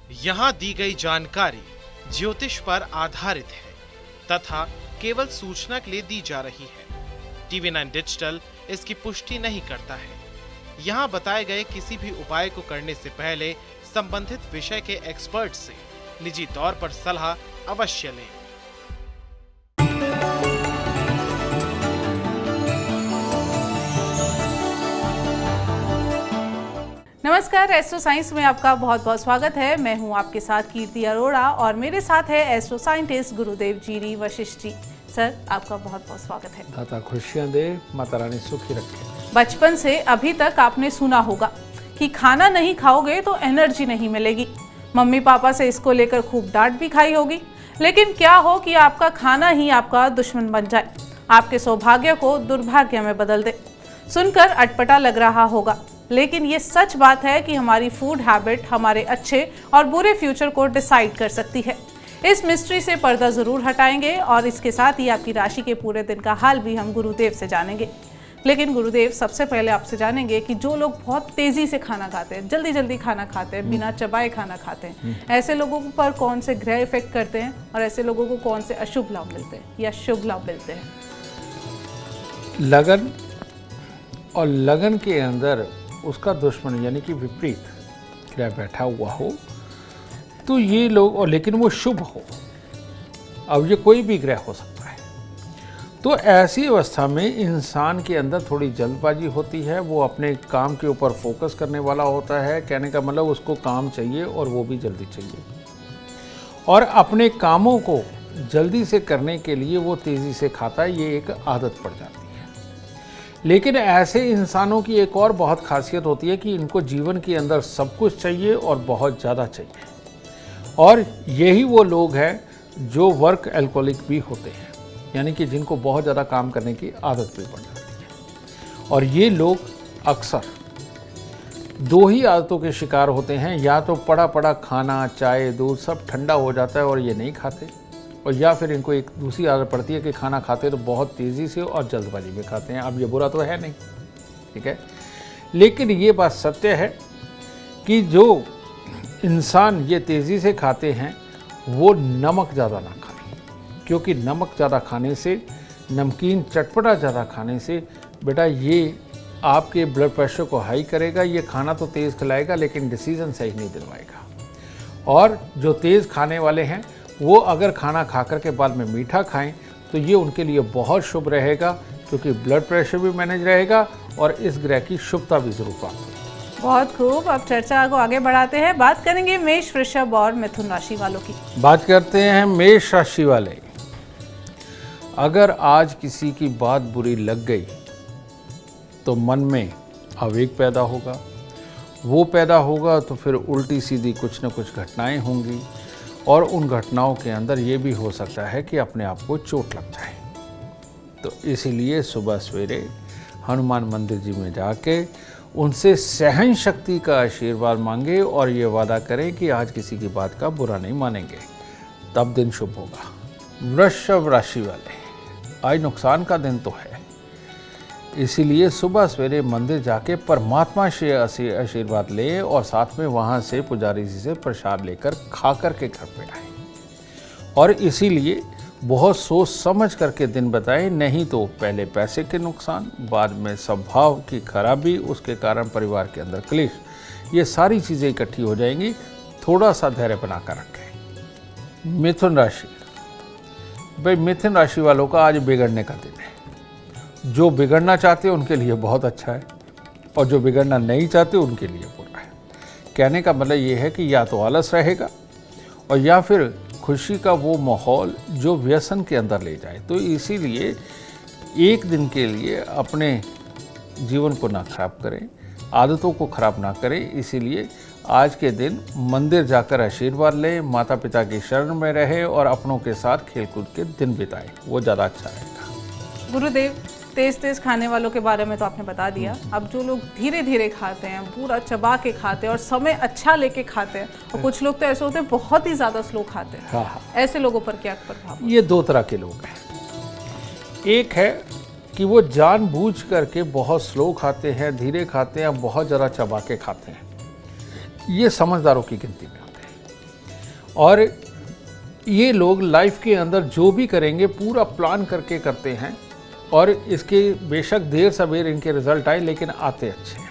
यहाँ दी गई जानकारी ज्योतिष पर आधारित है तथा केवल सूचना के लिए दी जा रही है। टीवी 9 डिजिटल इसकी पुष्टि नहीं करता है। यहाँ बताए गए किसी भी उपाय को करने से पहले संबंधित विषय के एक्सपर्ट से निजी तौर पर सलाह अवश्य लें। नमस्कार, एस्ट्रो साइंस में आपका बहुत बहुत स्वागत है। मैं हूं आपके साथ कीर्ति अरोड़ा और मेरे साथ है एस्ट्रो साइंटिस्ट गुरुदेव जीरी वशिष्ठ जी। सर, आपका बहुत बहुत स्वागत है। दाता खुशियां दे, माता रानी सुखी रखे। बचपन से अभी तक आपने सुना होगा कि खाना नहीं खाओगे तो एनर्जी नहीं मिलेगी। मम्मी पापा से इसको लेकर खूब डांट भी खाई होगी। लेकिन क्या हो कि आपका खाना ही आपका दुश्मन बन जाए, आपके सौभाग्य को दुर्भाग्य में बदल दे। सुनकर अटपटा लग रहा होगा, लेकिन ये सच बात है कि हमारी फूड हैबिट हमारे अच्छे और बुरे फ्यूचर को डिसाइड कर सकती है। इस मिस्ट्री से पर्दा जरूर हटाएंगे और इसके साथ ही आपकी राशि के पूरे दिन का हाल भी हम गुरुदेव से जानेंगे। लेकिन गुरुदेव, सबसे पहले आपसे जानेंगे कि जो लोग बहुत तेजी से खाना खाते हैं, जल्दी जल्दी खाना खाते हैं, बिना चबाए खाना खाते हैं, ऐसे लोगों पर कौन से ग्रह इफेक्ट करते हैं और ऐसे लोगों को कौन से अशुभ लाभ मिलते हैं या शुभ लाभ मिलते हैं? लगन और लगन के अंदर उसका दुश्मन यानी कि विपरीत ग्रह बैठा हुआ हो तो ये लोग, और लेकिन वो शुभ हो, अब ये कोई भी ग्रह हो सकता है, तो ऐसी अवस्था में इंसान के अंदर थोड़ी जल्दबाजी होती है। वो अपने काम के ऊपर फोकस करने वाला होता है। कहने का मतलब उसको काम चाहिए और वो भी जल्दी चाहिए, और अपने कामों को जल्दी से करने के लिए वो तेज़ी से खाता है। ये एक आदत पड़ जाती है। लेकिन ऐसे इंसानों की एक और बहुत खासियत होती है कि इनको जीवन के अंदर सब कुछ चाहिए और बहुत ज़्यादा चाहिए, और यही वो लोग हैं जो वर्क एल्कोहलिक भी होते हैं, यानी कि जिनको बहुत ज़्यादा काम करने की आदत भी पड़ जाती है। और ये लोग अक्सर दो ही आदतों के शिकार होते हैं, या तो पड़ा पड़ा खाना, चाय, दूध सब ठंडा हो जाता है और ये नहीं खाते, और या फिर इनको एक दूसरी आदत पड़ती है कि खाना खाते तो बहुत तेज़ी से और जल्दबाजी में खाते हैं। अब ये बुरा तो है नहीं, ठीक है, लेकिन ये बात सत्य है कि जो इंसान ये तेज़ी से खाते हैं वो नमक ज़्यादा ना खाएं, क्योंकि नमक ज़्यादा खाने से, नमकीन चटपटा ज़्यादा खाने से बेटा ये आपके ब्लड प्रेशर को हाई करेगा। ये खाना तो तेज़ खिलाएगा लेकिन डिसीजन सही नहीं दिलवाएगा। और जो तेज़ खाने वाले हैं वो अगर खाना खाकर के बाद में मीठा खाएं तो ये उनके लिए बहुत शुभ रहेगा, क्योंकि ब्लड प्रेशर भी मैनेज रहेगा और इस ग्रह की शुभता भी ज़रूर प्राप्त होगी। बहुत खूब। अब चर्चा को आगे बढ़ाते हैं, बात करेंगे मेष, वृषभ और मिथुन राशि वालों की। बात करते हैं मेष राशि वाले। अगर आज किसी की बात बुरी लग गई तो मन में आवेग पैदा होगा। वो पैदा होगा तो फिर उल्टी सीधी कुछ न कुछ घटनाएं होंगी, और उन घटनाओं के अंदर ये भी हो सकता है कि अपने आप को चोट लग जाए। तो इसीलिए सुबह सवेरे हनुमान मंदिर जी में जाके उनसे सहन शक्ति का आशीर्वाद मांगे और ये वादा करें कि आज किसी की बात का बुरा नहीं मानेंगे, तब दिन शुभ होगा। वृषभ राशि वाले, आज नुकसान का दिन तो है, इसीलिए सुबह सवेरे मंदिर जाके परमात्मा से आशीर्वाद ले और साथ में वहाँ से पुजारी जी से प्रसाद लेकर खा कर के घर पे आए। और इसीलिए बहुत सोच समझ करके दिन बताएं, नहीं तो पहले पैसे के नुकसान, बाद में स्वभाव की खराबी, उसके कारण परिवार के अंदर क्लेश, ये सारी चीज़ें इकट्ठी हो जाएंगी। थोड़ा सा धैर्य बना कर रखें। मिथुन राशि, भाई मिथुन राशि वालों का आज बिगड़ने का दिन है। जो बिगड़ना चाहते हैं उनके लिए बहुत अच्छा है, और जो बिगड़ना नहीं चाहते उनके लिए बुरा है। कहने का मतलब ये है कि या तो आलस रहेगा और या फिर खुशी का वो माहौल जो व्यसन के अंदर ले जाए। तो इसीलिए एक दिन के लिए अपने जीवन को ना खराब करें, आदतों को खराब ना करें। इसीलिए आज के दिन मंदिर जाकर आशीर्वाद लें, माता पिता की शरण में रहे और अपनों के साथ खेलकूद के दिन बिताएं, वो ज़्यादा अच्छा रहेगा। गुरुदेव, तेज तेज खाने वालों के बारे में तो आपने बता दिया। अब जो लोग धीरे धीरे खाते हैं, पूरा चबा के खाते हैं और समय अच्छा लेके खाते हैं, और कुछ लोग तो ऐसे होते हैं बहुत ही ज़्यादा स्लो खाते हैं, हाँ, ऐसे लोगों पर क्या प्रभाव? ये दो तरह के लोग हैं। एक है कि वो जानबूझ करके बहुत स्लो खाते हैं, धीरे खाते हैं, बहुत ज़्यादा चबा के खाते हैं। ये समझदारों की गिनती में होते हैं। और ये लोग लाइफ के अंदर जो भी करेंगे पूरा प्लान करके करते हैं और इसके बेशक देर सवेर इनके रिजल्ट आए लेकिन आते अच्छे हैं।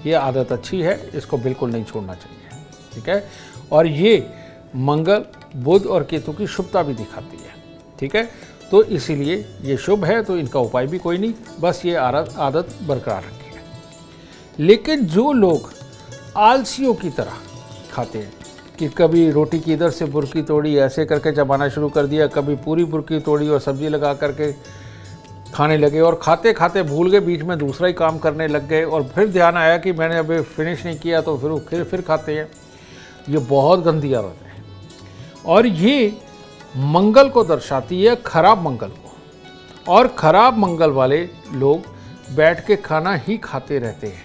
ये आदत अच्छी है, इसको बिल्कुल नहीं छोड़ना चाहिए, ठीक है। और ये मंगल, बुध और केतु की शुभता भी दिखाती है, ठीक है। तो इसीलिए ये शुभ है, तो इनका उपाय भी कोई नहीं, बस ये आदत बरकरार रखी है। लेकिन जो लोग आलसियों की तरह खाते हैं कि कभी रोटी की इधर से बुरकी तोड़ी ऐसे करके चबाना शुरू कर दिया, कभी पूरी बुरकी तोड़ी और सब्जी लगा करके खाने लगे और खाते खाते भूल गए, बीच में दूसरा ही काम करने लग गए और फिर ध्यान आया कि मैंने अभी फिनिश नहीं किया तो फिर खाते हैं। ये बहुत गंदी आदत है और ये मंगल को दर्शाती है, खराब मंगल को। और खराब मंगल वाले लोग बैठ के खाना ही खाते रहते हैं,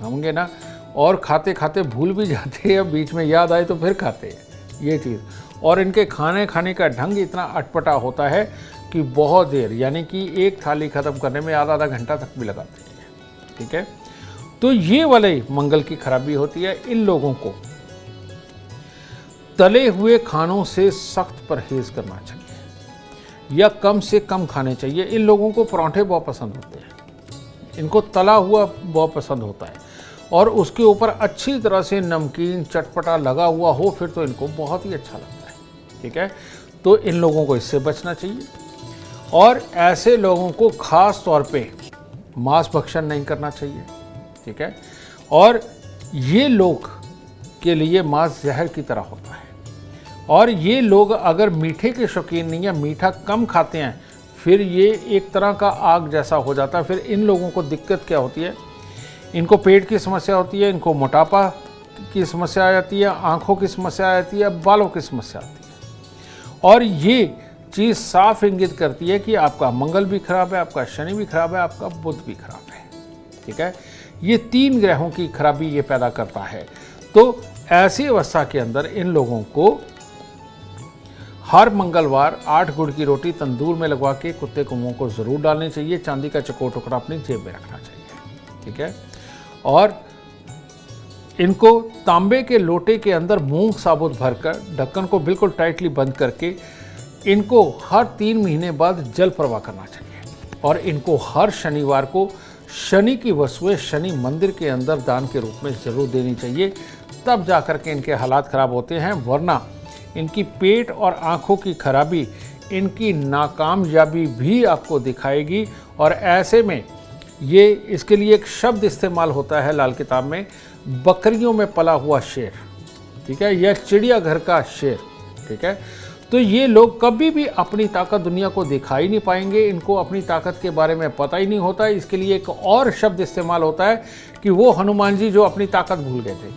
समझे ना, और खाते खाते भूल भी जाते हैं, बीच में याद आए तो फिर खाते हैं ये चीज़। और इनके खाने का ढंग इतना अटपटा होता है कि बहुत देर, यानी कि एक थाली ख़त्म करने में आधा घंटा तक भी लगाते हैं, ठीक है। तो ये वाले मंगल की खराबी होती है। इन लोगों को तले हुए खानों से सख्त परहेज करना चाहिए या कम से कम खाने चाहिए। इन लोगों को पराठे बहुत पसंद होते हैं, इनको तला हुआ बहुत पसंद होता है और उसके ऊपर अच्छी तरह से नमकीन चटपटा लगा हुआ हो फिर तो इनको बहुत ही अच्छा लगता है, ठीक है। तो इन लोगों को इससे बचना चाहिए और ऐसे लोगों को खास तौर पे मांस भक्षण नहीं करना चाहिए, ठीक है। और ये लोग के लिए मांस जहर की तरह होता है और ये लोग अगर मीठे के शौकीन नहीं है, मीठा कम खाते हैं, फिर ये एक तरह का आग जैसा हो जाता है। फिर इन लोगों को दिक्कत क्या होती है, इनको पेट की समस्या होती है, इनको मोटापा की समस्या आ जाती है, आँखों की समस्या आ जाती है, बालों की समस्या आती है। और ये चीज़ साफ इंगित करती है कि आपका मंगल भी खराब है, आपका शनि भी खराब है, आपका बुध भी खराब है, ठीक है। ये 3 ग्रहों की खराबी ये पैदा करता है। तो ऐसी अवस्था के अंदर इन लोगों को हर मंगलवार 8 गुड़ की रोटी तंदूर में लगवा के कुत्ते को मुंह को ज़रूर डालनी चाहिए। चांदी का चकोर टुकड़ा अपनी जेब में रखना चाहिए, ठीक है। और इनको तांबे के लोटे के अंदर मूंग साबुत भरकर ढक्कन को बिल्कुल टाइटली बंद करके इनको हर 3 महीने बाद जल प्रवाह करना चाहिए। और इनको हर शनिवार को शनि की वस्तुएं शनि मंदिर के अंदर दान के रूप में ज़रूर देनी चाहिए, तब जाकर के इनके हालात ख़राब होते हैं। वरना इनकी पेट और आँखों की खराबी इनकी नाकामयाबी भी आपको दिखाएगी। और ऐसे में ये इसके लिए एक शब्द इस्तेमाल होता है लाल किताब में, बकरियों में पला हुआ शेर, ठीक है, या चिड़ियाघर का शेर, ठीक है। तो ये लोग कभी भी अपनी ताकत दुनिया को दिखा ही नहीं पाएंगे, इनको अपनी ताकत के बारे में पता ही नहीं होता। इसके लिए एक और शब्द इस्तेमाल होता है कि वो हनुमान जी जो अपनी ताकत भूल गए थे,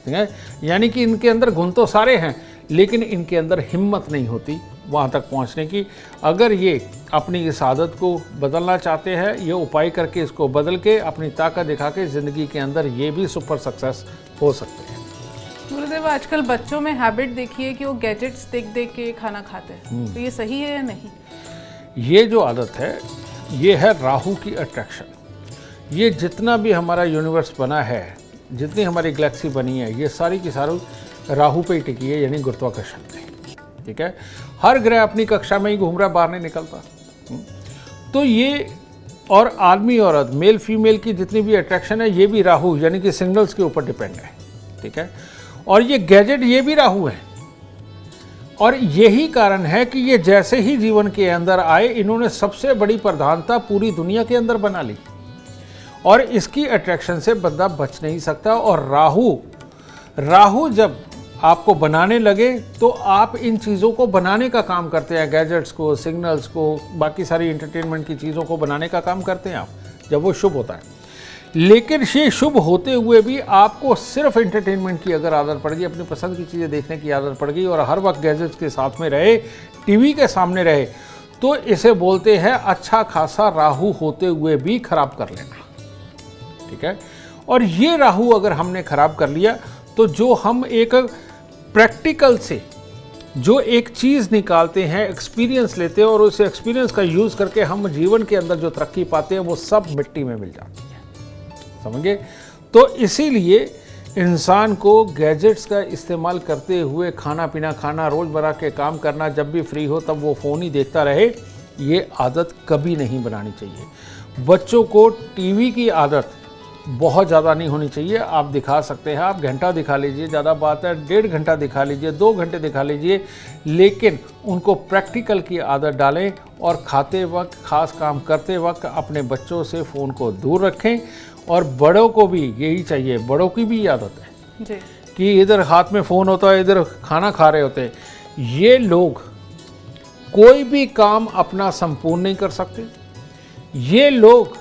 ठीक है। यानी कि इनके अंदर गुण तो सारे हैं लेकिन इनके अंदर हिम्मत नहीं होती वहाँ तक पहुँचने की। अगर ये अपनी इस आदत को बदलना चाहते हैं, ये उपाय करके इसको बदल के अपनी ताकत दिखा के ज़िंदगी के अंदर ये भी सुपर सक्सेस हो सकते हैं। गुरुदेव, आजकल बच्चों में हैबिट देखिए कि वो गैजेट्स देख देख के खाना खाते हैं, तो ये सही है या नहीं? ये जो आदत है ये है राहु की अट्रैक्शन। ये जितना भी हमारा यूनिवर्स बना है, जितनी हमारी गैलेक्सी बनी है, ये सारी की सारी राहु पे ही टिकी है, यानी गुरुत्वाकर्षण पे, ठीक है। हर ग्रह अपनी कक्षा में ही घूम रहा, बाहर नहीं निकलता। तो ये और आदमी औरत, मेल फीमेल की जितनी भी अट्रैक्शन है ये भी राहु यानी कि सिग्नल्स के ऊपर डिपेंड है, ठीक है। और ये गैजेट ये भी राहु है और यही कारण है कि ये जैसे ही जीवन के अंदर आए इन्होंने सबसे बड़ी प्रधानता पूरी दुनिया के अंदर बना ली और इसकी अट्रैक्शन से बंदा बच नहीं सकता। और राहु जब आपको बनाने लगे तो आप इन चीज़ों को बनाने का काम करते हैं, गैजेट्स को, सिग्नल्स को, बाकी सारी एंटरटेनमेंट की चीज़ों को बनाने का काम करते हैं आप, जब वो शुभ होता है। लेकिन ये शुभ होते हुए भी आपको सिर्फ एंटरटेनमेंट की अगर आदत पड़ गई, अपनी पसंद की चीज़ें देखने की आदत पड़ गई और हर वक्त गैजेट्स के साथ में रहे, टीवी के सामने रहे, तो इसे बोलते हैं अच्छा खासा राहु होते हुए भी खराब कर लेना, ठीक है। और ये राहु अगर हमने खराब कर लिया तो जो हम एक प्रैक्टिकल से जो एक चीज़ निकालते हैं, एक्सपीरियंस लेते हैं और उस एक्सपीरियंस का यूज़ करके हम जीवन के अंदर जो तरक्की पाते हैं वो सब मिट्टी में मिल जाती है, समझे। तो इसीलिए इंसान को गैजेट्स का इस्तेमाल करते हुए खाना पीना खाना, रोज़मर्रा के काम करना, जब भी फ्री हो तब वो फ़ोन ही देखता रहे, ये आदत कभी नहीं बनानी चाहिए। बच्चों को टीवी की आदत बहुत ज़्यादा नहीं होनी चाहिए। आप दिखा सकते हैं, आप घंटा दिखा लीजिए, ज़्यादा बात है 1.5 घंटा दिखा लीजिए, 2 घंटे दिखा लीजिए, लेकिन उनको प्रैक्टिकल की आदत डालें और खाते वक्त, खास काम करते वक्त अपने बच्चों से फ़ोन को दूर रखें। और बड़ों को भी यही चाहिए, बड़ों की भी आदत है जी। कि इधर हाथ में फ़ोन होता है, इधर खाना खा रहे होते हैं। ये लोग कोई भी काम अपना संपूर्ण नहीं कर सकते। ये लोग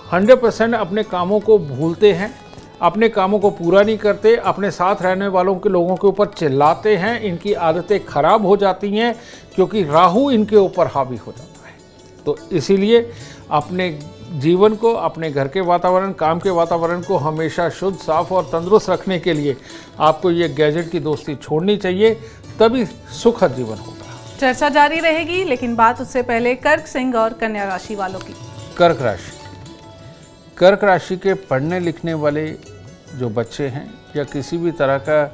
100% अपने कामों को भूलते हैं, अपने कामों को पूरा नहीं करते, अपने साथ रहने वालों के लोगों के ऊपर चिल्लाते हैं। इनकी आदतें खराब हो जाती हैं क्योंकि राहु इनके ऊपर हावी हो जाता है। तो इसीलिए अपने जीवन को, अपने घर के वातावरण, काम के वातावरण को हमेशा शुद्ध, साफ और तंदुरुस्त रखने के लिए आपको ये गैजेट की दोस्ती छोड़नी चाहिए, तभी सुखद जीवन होगा। चर्चा जारी रहेगी, लेकिन बात उससे पहले कर्क, सिंह और कन्या राशि वालों की। कर्क राशि। कर्क राशि के पढ़ने लिखने वाले जो बच्चे हैं या किसी भी तरह का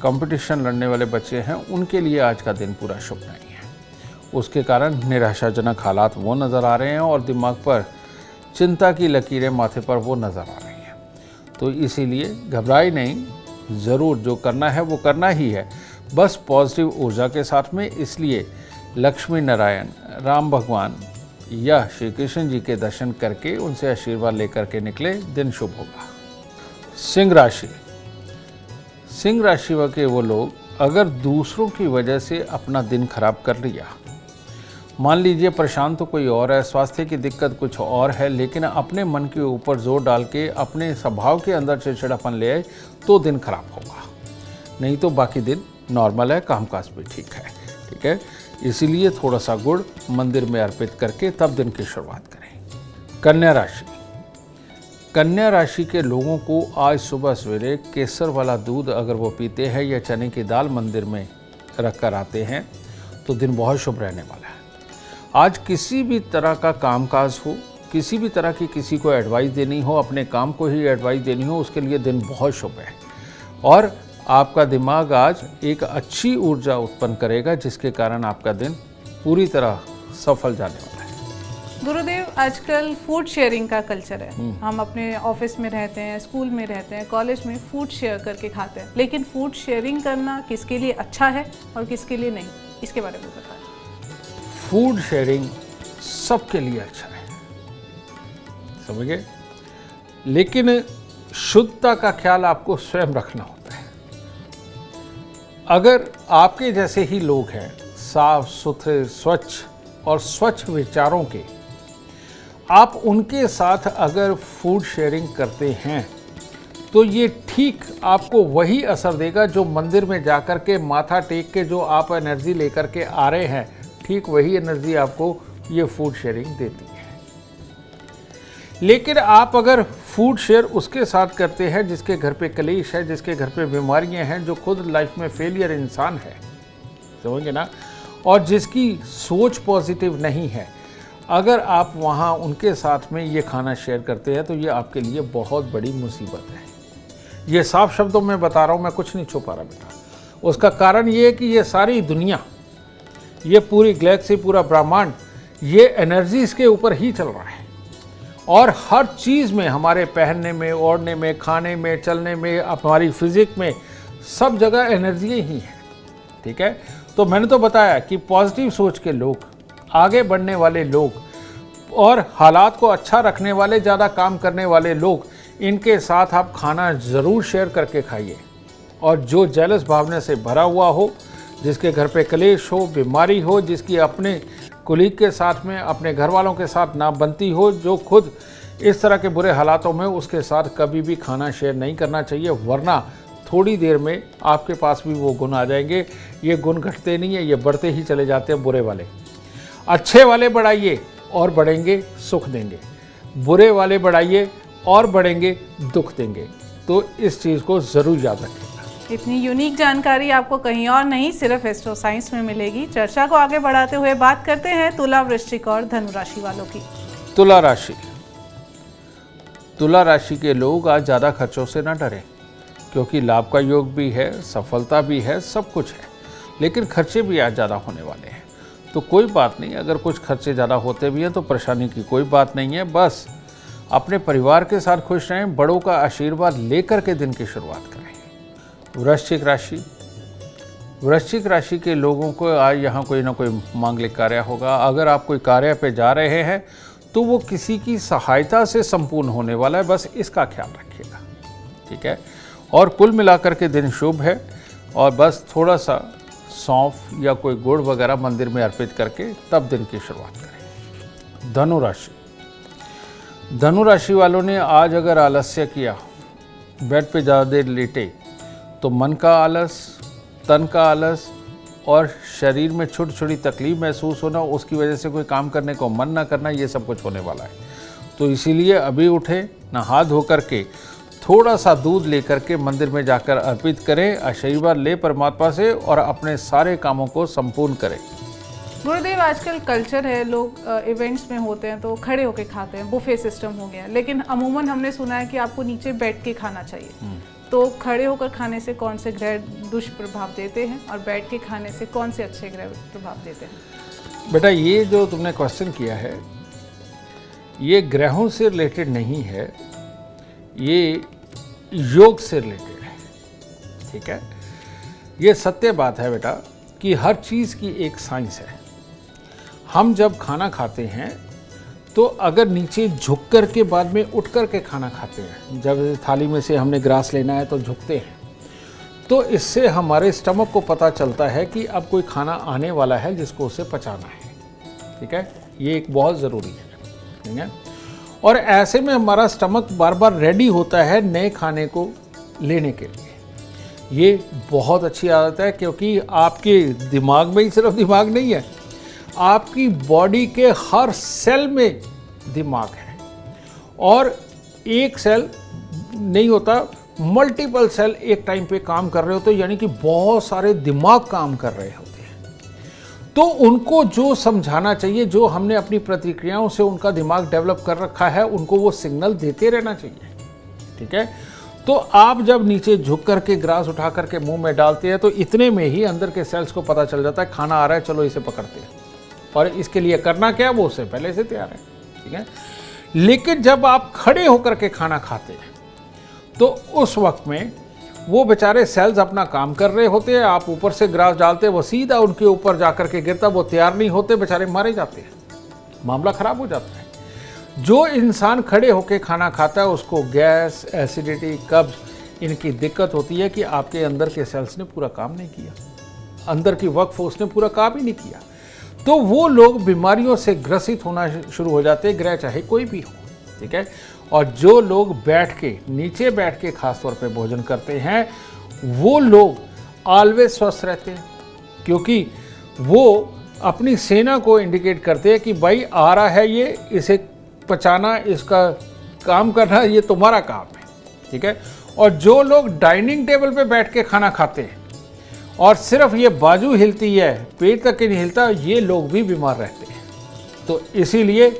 कंपटीशन लड़ने वाले बच्चे हैं, उनके लिए आज का दिन पूरा शुभ नहीं है। उसके कारण निराशाजनक हालात वो नज़र आ रहे हैं और दिमाग पर चिंता की लकीरें माथे पर वो नज़र आ रही हैं। तो इसीलिए घबराई नहीं, ज़रूर जो करना है वो करना ही है, बस पॉजिटिव ऊर्जा के साथ में। इसलिए लक्ष्मी नारायण, राम भगवान या श्री कृष्ण जी के दर्शन करके उनसे आशीर्वाद लेकर के निकले, दिन शुभ होगा। सिंह राशि। सिंह राशि के वो लोग अगर दूसरों की वजह से अपना दिन खराब कर लिया, मान लीजिए परेशान तो कोई और है, स्वास्थ्य की दिक्कत कुछ और है, लेकिन अपने मन के ऊपर जोर डाल के अपने स्वभाव के अंदर चिड़चिड़ापन ले आए तो दिन खराब होगा। नहीं तो बाकी दिन नॉर्मल है, कामकाज भी ठीक है। ठीक है, इसीलिए थोड़ा सा गुड़ मंदिर में अर्पित करके तब दिन की शुरुआत करें। कन्या राशि। कन्या राशि के लोगों को आज सुबह सवेरे केसर वाला दूध अगर वो पीते हैं या चने की दाल मंदिर में रख कर आते हैं तो दिन बहुत शुभ रहने वाला है। आज किसी भी तरह का कामकाज हो, किसी भी तरह की किसी को एडवाइस देनी हो, अपने काम को ही एडवाइस देनी हो, उसके लिए दिन बहुत शुभ है। और आपका दिमाग आज एक अच्छी ऊर्जा उत्पन्न करेगा, जिसके कारण आपका दिन पूरी तरह सफल जाने वाला है। गुरुदेव, आजकल फूड शेयरिंग का कल्चर है। हम अपने ऑफिस में रहते हैं, स्कूल में रहते हैं, कॉलेज में फूड शेयर करके खाते हैं, लेकिन फूड शेयरिंग करना किसके लिए अच्छा है और किसके लिए नहीं, इसके बारे में बताएं। फूड शेयरिंग सबके लिए अच्छा है, समझ गए, लेकिन शुद्धता का ख्याल आपको स्वयं रखना होता है। अगर आपके जैसे ही लोग हैं, साफ सुथरे, स्वच्छ और स्वच्छ विचारों के, आप उनके साथ अगर फूड शेयरिंग करते हैं तो ये ठीक आपको वही असर देगा जो मंदिर में जाकर के माथा टेक के जो आप एनर्जी लेकर के आ रहे हैं, ठीक वही एनर्जी आपको ये फूड शेयरिंग देती है। लेकिन आप अगर फूड शेयर उसके साथ करते हैं जिसके घर पे कलेश है, जिसके घर पे बीमारियां हैं, जो खुद लाइफ में फेलियर इंसान है, समझेंगे ना, और जिसकी सोच पॉजिटिव नहीं है, अगर आप वहाँ उनके साथ में ये खाना शेयर करते हैं तो ये आपके लिए बहुत बड़ी मुसीबत है। ये साफ शब्दों में बता रहा हूँ, मैं कुछ नहीं छुपा रहा बेटा। उसका कारण ये है कि ये सारी दुनिया, ये पूरी गैलेक्सी, पूरा ब्रह्मांड, ये एनर्जी इसके ऊपर ही चल रहा है। और हर चीज़ में, हमारे पहनने में, ओढ़ने में, खाने में, चलने में, हमारी फिजिक में, सब जगह एनर्जी ही है। ठीक है, तो मैंने तो बताया कि पॉजिटिव सोच के लोग, आगे बढ़ने वाले लोग और हालात को अच्छा रखने वाले, ज़्यादा काम करने वाले लोग, इनके साथ आप खाना ज़रूर शेयर करके खाइए। और जो जेलस भावना से भरा हुआ हो, जिसके घर पे कलेश हो, बीमारी हो, जिसकी अपने कुलीग के साथ में, अपने घर वालों के साथ ना बनती हो, जो खुद इस तरह के बुरे हालातों में, उसके साथ कभी भी खाना शेयर नहीं करना चाहिए, वरना थोड़ी देर में आपके पास भी वो गुण आ जाएंगे। ये गुण घटते नहीं है, ये बढ़ते ही चले जाते हैं, बुरे वाले। अच्छे वाले बढ़ाइए और बढ़ेंगे, सुख देंगे। बुरे वाले बढ़ाइए और बढ़ेंगे, दुख देंगे। तो इस चीज़ को ज़रूर याद रखें। इतनी यूनिक जानकारी आपको कहीं और नहीं, सिर्फ एस्ट्रो साइंस में मिलेगी। चर्चा को आगे बढ़ाते हुए बात करते हैं तुला, वृश्चिक और धनु राशि वालों की। तुला राशि। तुला राशि के लोग आज ज़्यादा खर्चों से ना डरें। क्योंकि लाभ का योग भी है, सफलता भी है, सब कुछ है, लेकिन खर्चे भी आज ज़्यादा होने वाले हैं। तो कोई बात नहीं, अगर कुछ खर्चे ज़्यादा होते भी हैं तो परेशानी की कोई बात नहीं है। बस अपने परिवार के साथ खुश रहें, बड़ों का आशीर्वाद लेकर के दिन की शुरुआत करें। वृश्चिक राशि, वृश्चिक राशि के लोगों को आज यहाँ कोई ना कोई मांगलिक कार्य होगा। अगर आप कोई कार्य पे जा रहे हैं तो वो किसी की सहायता से संपूर्ण होने वाला है, बस इसका ख्याल रखिएगा, ठीक है। और कुल मिलाकर के दिन शुभ है, और बस थोड़ा सा सौंफ या कोई गुड़ वगैरह मंदिर में अर्पित करके तब दिन की शुरुआत करें। धनु राशि, धनु राशि वालों ने आज अगर आलस्य किया, बेड पे ज़्यादा देर लेटे, तो मन का आलस, तन का आलस और शरीर में छोटी छोटी तकलीफ महसूस होना, उसकी वजह से कोई काम करने को मन ना करना, ये सब कुछ होने वाला है। तो इसीलिए अभी उठे, नहा धो करके थोड़ा सा दूध लेकर के मंदिर में जाकर अर्पित करें, आशीर्वाद ले परमात्मा से और अपने सारे कामों को संपूर्ण करें। गुरुदेव, आजकल कल्चर है, लोग इवेंट्स में होते हैं तो खड़े होके खाते हैं, बुफे सिस्टम हो गया, लेकिन अमूमन हमने सुना है कि आपको नीचे बैठ के खाना चाहिए। तो खड़े होकर खाने से कौन से ग्रह दुष्प्रभाव देते हैं और बैठ के खाने से कौन से अच्छे ग्रह प्रभाव देते हैं? बेटा, ये जो तुमने क्वेश्चन किया है, ये ग्रहों से रिलेटेड नहीं है, ये योग से रिलेटेड है, ठीक है। ये सत्य बात है बेटा कि हर चीज़ की एक साइंस है। हम जब खाना खाते हैं तो अगर नीचे झुक कर के बाद में उठ कर के खाना खाते हैं, जब थाली में से हमने ग्रास लेना है तो झुकते हैं, तो इससे हमारे स्टमक को पता चलता है कि अब कोई खाना आने वाला है जिसको उसे पचाना है, ठीक है। ये एक बहुत ज़रूरी है, ठीक है। और ऐसे में हमारा स्टमक बार बार रेडी होता है नए खाने को लेने के लिए। ये बहुत अच्छी आदत है, क्योंकि आपके दिमाग में ही सिर्फ दिमाग नहीं है, आपकी बॉडी के हर सेल में दिमाग है। और एक सेल नहीं होता, मल्टीपल सेल एक टाइम पे काम कर रहे होते हैं, यानी कि बहुत सारे दिमाग काम कर रहे होते हैं। तो उनको जो समझाना चाहिए, जो हमने अपनी प्रतिक्रियाओं से उनका दिमाग डेवलप कर रखा है, उनको वो सिग्नल देते रहना चाहिए, ठीक है। तो आप जब नीचे झुक करके ग्रास उठा करके मुंह में डालते हैं तो इतने में ही अंदर के सेल्स को पता चल जाता है खाना आ रहा है, चलो इसे पकड़ते हैं, और इसके लिए करना क्या, वो उससे पहले से तैयार है, ठीक है। लेकिन जब आप खड़े होकर के खाना खाते हैं तो उस वक्त में वो बेचारे सेल्स अपना काम कर रहे होते हैं, आप ऊपर से ग्रास डालते हैं, वो सीधा उनके ऊपर जाकर के गिरता, वो तैयार नहीं होते, बेचारे मारे जाते हैं, मामला खराब हो जाता है। जो इंसान खड़े होकर खाना खाता है उसको गैस, एसिडिटी, कब्ज, इनकी दिक्कत होती है कि आपके अंदर के सेल्स ने पूरा काम नहीं किया, अंदर की वर्क फोर्स ने पूरा काम ही नहीं किया। तो वो लोग बीमारियों से ग्रसित होना शुरू हो जाते हैं, ग्रह चाहे कोई भी हो, ठीक है। और जो लोग बैठ के, नीचे बैठ के खास तौर पे भोजन करते हैं, वो लोग ऑलवेज स्वस्थ रहते हैं, क्योंकि वो अपनी सेना को इंडिकेट करते हैं कि भाई आ रहा है, ये इसे पचाना, इसका काम करना, ये तुम्हारा काम है, ठीक है। और जो लोग डाइनिंग टेबल पे बैठ के खाना खाते हैं और सिर्फ ये बाजू हिलती है, पेट तक नहीं हिलता, ये लोग भी बीमार रहते हैं। तो इसीलिए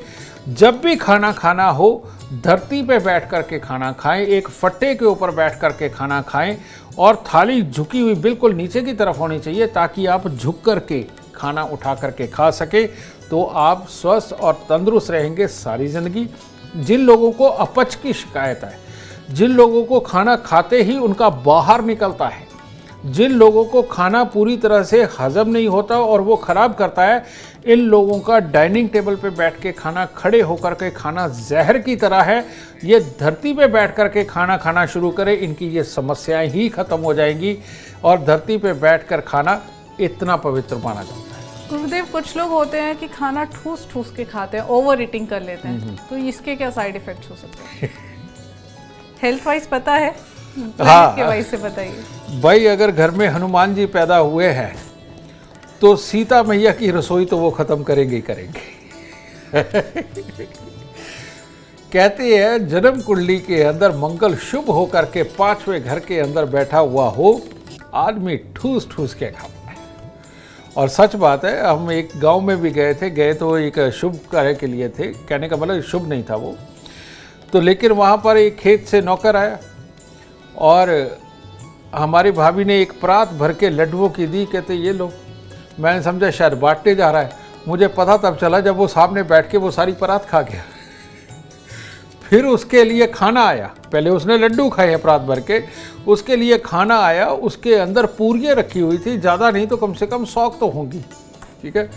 जब भी खाना खाना हो, धरती पे बैठ कर के खाना खाएं, एक फट्टे के ऊपर बैठ कर के खाना खाएं, और थाली झुकी हुई बिल्कुल नीचे की तरफ होनी चाहिए, ताकि आप झुक कर के खाना उठा करके खा सके, तो आप स्वस्थ और तंदुरुस्त रहेंगे सारी ज़िंदगी। जिन लोगों को अपच की शिकायत है, जिन लोगों को खाना खाते ही उनका बाहर निकलता है, जिन लोगों को खाना पूरी तरह से हजम नहीं होता और वो खराब करता है, इन लोगों का डाइनिंग टेबल पे बैठ के खाना, खड़े होकर के खाना जहर की तरह है। ये धरती पे बैठ कर के खाना खाना शुरू करें, इनकी ये समस्याएं ही खत्म हो जाएंगी, और धरती पे बैठ कर खाना इतना पवित्र माना जाता है। गुरुदेव, कुछ लोग होते हैं कि खाना ठूस ठूस के खाते हैं, ओवर ईटिंग कर लेते हैं, तो इसके क्या साइड इफेक्ट्स हो सकते हैं? हेल्थ वाइज पता है? हाँ, के वाइज से बताइए। भाई, अगर घर में हनुमान जी पैदा हुए हैं तो सीता मैया की रसोई तो वो खत्म करेंगे ही करेंगे। कहते हैं जन्म कुंडली के अंदर मंगल शुभ होकर के 5वें घर के अंदर बैठा हुआ हो, आदमी ठूस ठूस के खाता है। और सच बात है, हम एक गांव में भी गए तो एक शुभ कार्य के लिए थे, कहने का मतलब शुभ नहीं था वो तो, लेकिन वहाँ पर एक खेत से नौकर आया और हमारी भाभी ने एक परात भर के लड्डुओं की दी, कहते ये लो। मैंने समझा शायद बांटने जा रहा है, मुझे पता तब चला जब वो सामने बैठ के वो सारी परात खा गया। फिर उसके लिए खाना आया, पहले उसने लड्डू खाए परात भर के, उसके लिए खाना आया, उसके अंदर पूरियाँ रखी हुई थी, ज़्यादा नहीं तो कम से कम 100 तो होंगी, ठीक है।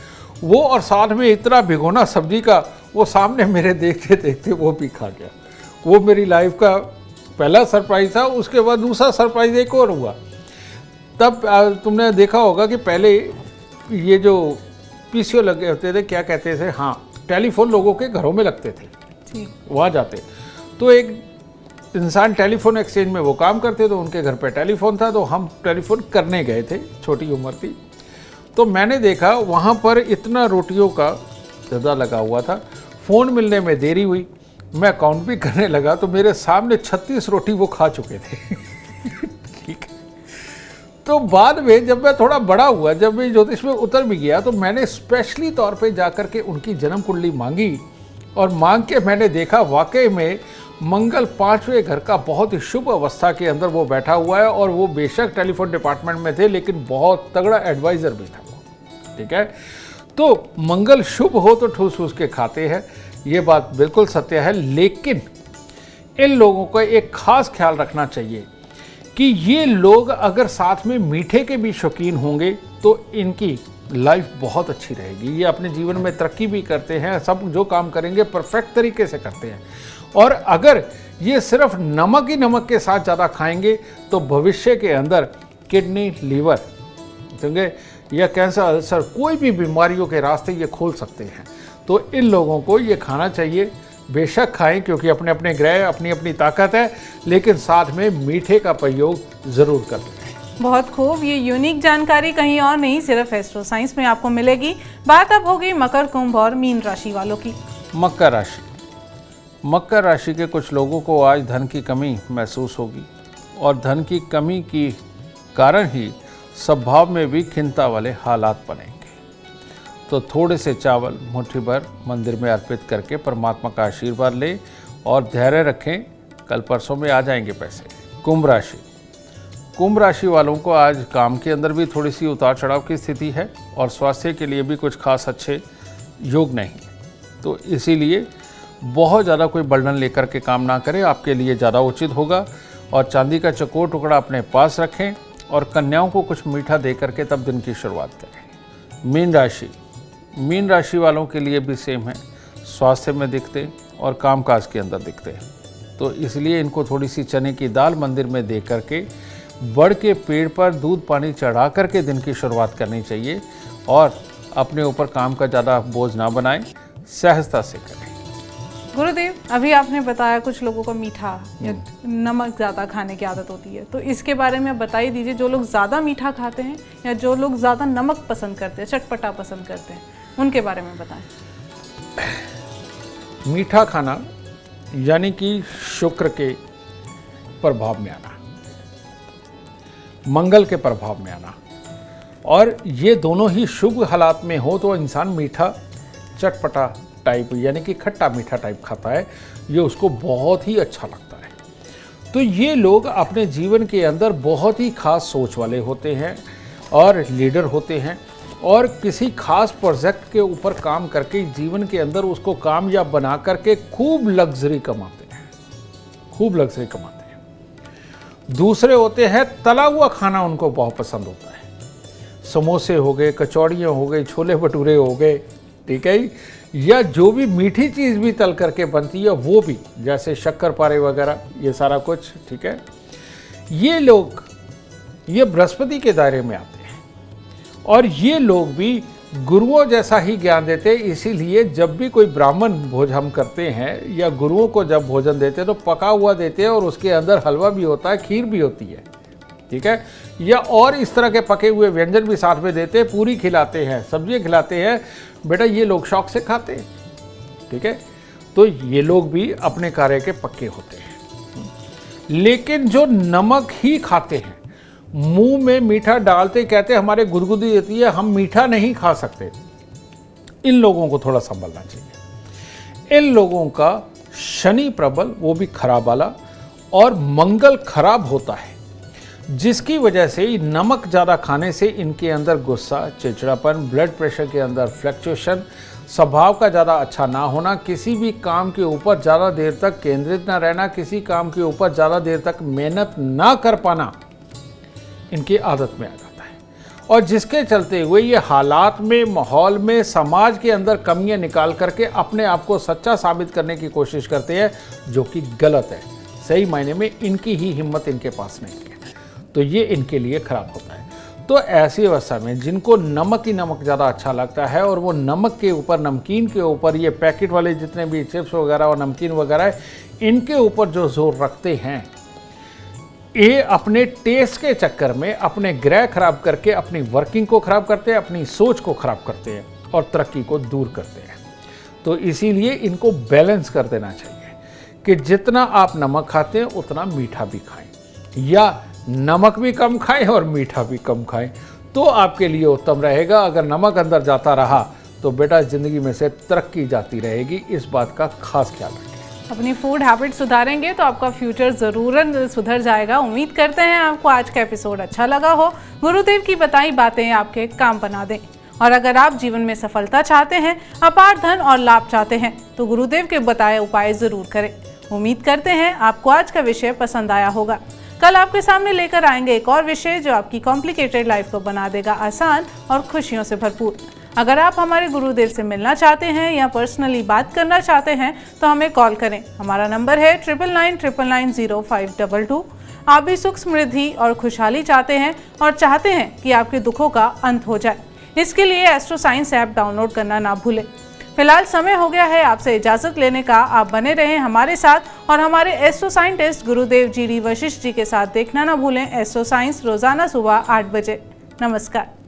वो और साथ में इतना भिगोना सब्जी का, वो सामने मेरे देखते देखते वो भी खा गया। वो मेरी लाइफ का पहला सरप्राइज था। उसके बाद दूसरा सरप्राइज एक और हुआ। तब तुमने देखा होगा कि पहले ये जो पीसीओ लगे होते थे, क्या कहते थे, हाँ, टेलीफोन लोगों के घरों में लगते थे, वहाँ जाते, तो एक इंसान टेलीफोन एक्सचेंज में वो काम करते, तो उनके घर पे टेलीफोन था, तो हम टेलीफोन करने गए थे, छोटी उम्र थी। तो मैंने देखा वहाँ पर इतना रोटियों का ज़्यादा लगा हुआ था। फ़ोन मिलने में देरी हुई, मैं काउंट भी करने लगा तो मेरे सामने 36 रोटी वो खा चुके थे। ठीक है। तो बाद में जब मैं थोड़ा बड़ा हुआ, जब मैं ज्योतिष में उतर भी गया, तो मैंने स्पेशली तौर पे जाकर के उनकी जन्म कुंडली मांगी, और मांग के मैंने देखा वाकई में मंगल 5वें घर का बहुत ही शुभ अवस्था के अंदर वो बैठा हुआ है। और वो बेशक टेलीफोन डिपार्टमेंट में थे, लेकिन बहुत तगड़ा एडवाइज़र भी था वो, ठीक है। तो मंगल शुभ हो तो ठूस ठूस के खाते हैं, ये बात बिल्कुल सत्य है। लेकिन इन लोगों को एक खास ख्याल रखना चाहिए कि ये लोग अगर साथ में मीठे के भी शौकीन होंगे तो इनकी लाइफ बहुत अच्छी रहेगी। ये अपने जीवन में तरक्की भी करते हैं, सब जो काम करेंगे परफेक्ट तरीके से करते हैं। और अगर ये सिर्फ नमक ही नमक के साथ ज़्यादा खाएंगे तो भविष्य के अंदर किडनी, लीवर, समझे, या कैंसर, अल्सर, कोई भी बीमारियों के रास्ते ये खोल सकते हैं। तो इन लोगों को ये खाना चाहिए, बेशक खाएं, क्योंकि अपने अपने ग्रह, अपनी अपनी ताकत है, लेकिन साथ में मीठे का प्रयोग ज़रूर करें। बहुत खूब। ये यूनिक जानकारी कहीं और नहीं, सिर्फ एस्ट्रो साइंस में आपको मिलेगी। बात अब होगी मकर, कुंभ और मीन राशि वालों की। मकर राशि, मकर राशि के कुछ लोगों को आज धन की कमी महसूस होगी, और धन की कमी की कारण ही स्वभाव में भी खिन्नता वाले हालात बनेंगे। तो थोड़े से चावल मुट्ठी भर मंदिर में अर्पित करके परमात्मा का आशीर्वाद लें और धैर्य रखें, कल परसों में आ जाएंगे पैसे। कुंभ राशि, कुंभ राशि वालों को आज काम के अंदर भी थोड़ी सी उतार चढ़ाव की स्थिति है, और स्वास्थ्य के लिए भी कुछ खास अच्छे योग नहीं, तो इसीलिए बहुत ज़्यादा कोई बर्डन लेकर के काम ना करें, आपके लिए ज़्यादा उचित होगा। और चांदी का चकोर टुकड़ा अपने पास रखें, और कन्याओं को कुछ मीठा दे करके तब दिन की शुरुआत करें। मीन राशि, मीन राशि वालों के लिए भी सेम है, स्वास्थ्य में दिखते और कामकाज के अंदर दिखते हैं, तो इसलिए इनको थोड़ी सी चने की दाल मंदिर में दे करके बड़ के पेड़ पर दूध पानी चढ़ा करके दिन की शुरुआत करनी चाहिए, और अपने ऊपर काम का ज़्यादा बोझ ना बनाएं, सहजता से करें। गुरुदेव, अभी आपने बताया कुछ लोगों को मीठा या नमक ज़्यादा खाने की आदत होती है, तो इसके बारे में बताइए दीजिए, जो लोग ज़्यादा मीठा खाते हैं या जो लोग ज़्यादा नमक पसंद करते हैं, चटपटा पसंद करते हैं, उनके बारे में बताएं। मीठा खाना यानी कि शुक्र के प्रभाव में आना, मंगल के प्रभाव में आना, और ये दोनों ही शुभ हालात में हो तो इंसान मीठा चटपटा टाइप यानी कि खट्टा मीठा टाइप खाता है, ये उसको बहुत ही अच्छा लगता है। तो ये लोग अपने जीवन के अंदर बहुत ही खास सोच वाले होते हैं और लीडर होते हैं, और किसी खास प्रोजेक्ट के ऊपर काम करके जीवन के अंदर उसको कामयाब बना करके खूब लग्जरी कमाते हैं, खूब लग्जरी कमाते हैं। दूसरे होते हैं तला हुआ खाना उनको बहुत पसंद होता है, समोसे हो गए, कचौड़ियाँ हो गई, छोले भटूरे हो गए, ठीक है, या जो भी मीठी चीज़ भी तल करके बनती है वो भी, जैसे शक्करपारे वगैरह, ये सारा कुछ, ठीक है। ये लोग ये बृहस्पति के दायरे में आते हैं, और ये लोग भी गुरुओं जैसा ही ज्ञान देते हैं। इसीलिए जब भी कोई ब्राह्मण भोज हम करते हैं या गुरुओं को जब भोजन देते हैं तो पका हुआ देते हैं, और उसके अंदर हलवा भी होता है, खीर भी होती है, ठीक है, या और इस तरह के पके हुए व्यंजन भी साथ में देते हैं, पूरी खिलाते हैं, सब्जियां खिलाते हैं। बेटा ये लोग शौक से खाते हैं, ठीक है। तो ये लोग भी अपने कार्य के पक्के होते हैं। लेकिन जो नमक ही खाते हैं, मुंह में मीठा डालते कहते हमारे गुदगुदी होती है, हम मीठा नहीं खा सकते, इन लोगों को थोड़ा संभलना चाहिए। इन लोगों का शनि प्रबल, वो भी खराब वाला, और मंगल खराब होता है। जिसकी वजह से नमक ज़्यादा खाने से इनके अंदर गुस्सा, चिड़चिड़ापन, ब्लड प्रेशर के अंदर फ्लक्चुएशन, स्वभाव का ज़्यादा अच्छा ना होना, किसी भी काम के ऊपर ज़्यादा देर तक केंद्रित ना रहना, किसी काम के ऊपर ज़्यादा देर तक मेहनत ना कर पाना इनकी आदत में आ जाता है। और जिसके चलते हुए ये हालात में, माहौल में, समाज के अंदर कमियां निकाल करके अपने आप को सच्चा साबित करने की कोशिश करते हैं, जो कि गलत है। सही मायने में इनकी ही हिम्मत इनके पास नहीं है, तो ये इनके लिए खराब होता है। तो ऐसी अवस्था में जिनको नमक ही नमक ज़्यादा अच्छा लगता है और वो नमक के ऊपर, नमकीन के ऊपर, ये पैकेट वाले जितने भी चिप्स वगैरह और नमकीन वगैरह है, इनके ऊपर जो जोर रखते हैं, ये अपने टेस्ट के चक्कर में अपने ग्रह खराब करके अपनी वर्किंग को खराब करते हैं, अपनी सोच को खराब करते हैं और तरक्की को दूर करते हैं। तो इसीलिए इनको बैलेंस कर देना चाहिए कि जितना आप नमक खाते हैं उतना मीठा भी खाएं, या नमक भी कम खाएं और मीठा भी कम खाएं, तो आपके लिए उत्तम रहेगा। अगर नमक अंदर जाता रहा तो बेटा ज़िंदगी में से तरक्की जाती रहेगी, इस बात का खास ख्याल रखें। अपनी फूड हैबिट सुधारेंगे तो आपका फ्यूचर ज़रूर सुधर जाएगा। उम्मीद करते हैं आपको आज का एपिसोड अच्छा लगा हो, गुरुदेव की बताई बातें आपके काम बना दें। और अगर आप जीवन में सफलता चाहते हैं, अपार धन और लाभ चाहते हैं, तो गुरुदेव के बताए उपाय ज़रूर करें। उम्मीद करते हैं आपको आज का विषय पसंद आया होगा। कल आपके सामने लेकर आएंगे एक और विषय जो आपकी कॉम्प्लिकेटेड लाइफ को बना देगा आसान और खुशियों से भरपूर। अगर आप हमारे गुरुदेव से मिलना चाहते हैं या पर्सनली बात करना चाहते हैं तो हमें कॉल करें। हमारा नंबर है 9999900522। आप भी सुख, समृद्धि और खुशहाली चाहते हैं और चाहते हैं कि आपके दुखों का अंत हो जाए, इसके लिए एस्ट्रो साइंस ऐप डाउनलोड करना ना भूलें। फिलहाल समय हो गया है आपसे इजाजत लेने का। आप बने रहें हमारे साथ और हमारे एस्ट्रो साइंटिस्ट गुरुदेव जी डी वशिष्ठ जी के साथ देखना ना भूलें एस्ट्रो साइंस रोजाना सुबह 8 बजे। नमस्कार।